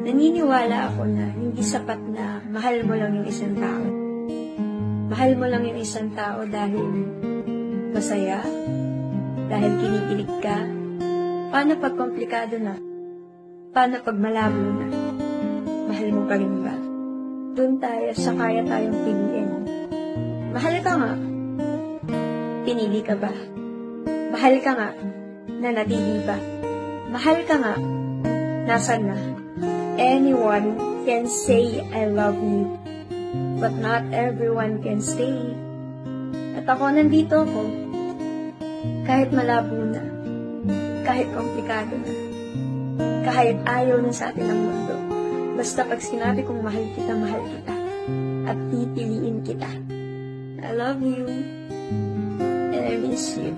Naniniwala ako na hindi sapat na mahal mo lang yung isang tao. Mahal mo lang yung isang tao dahil masaya, dahil kinikilig ka. Paano pag komplikado na? Paano pag malabo na? Mahal mo pa rin ba? Doon tayo sa kaya tayong piliin. Mahal ka nga. Pinili ka ba? Mahal ka nga. Nanatili ba? Mahal ka nga. Nasaan na? Anyone can say I love you, but not everyone can stay. At ako nandito ako, kahit malabo na, kahit komplikado na, kahit ayaw na sa atin ang mundo. Basta pag sinabi kong mahal kita, at pipiliin kita. I love you, and I miss you.